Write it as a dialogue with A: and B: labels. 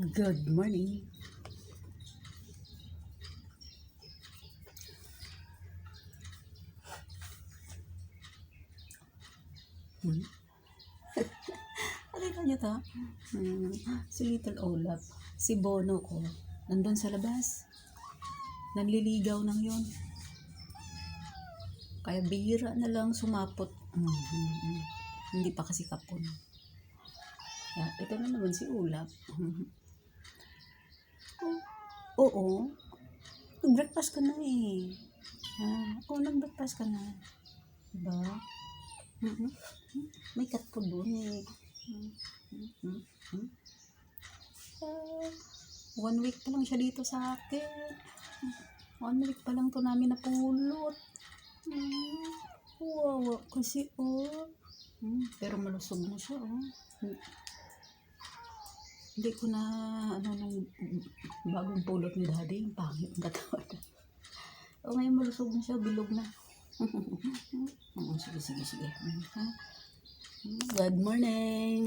A: Good morning. Nakita niyo to? Si Little Olaf, si Bono ko, nandun sa labas. Nanliligaw ng yon. Kaya bihira na lang sumapot. Hindi pa kasi kapon. Ito na naman si Olaf. Oo. Nag-breakfast ka na eh. Nag-breakfast ka na. Diba? May cat po doon eh. 1 week pa lang siya dito sa akin. 1 week pa lang to namin napulot. Wawa kasi pero malusog na siya Hindi ko na nung bagong pulot ni daddy, yung pangit ang katawan. Ngayon malusog na siya, bilog na. Sige. Good morning.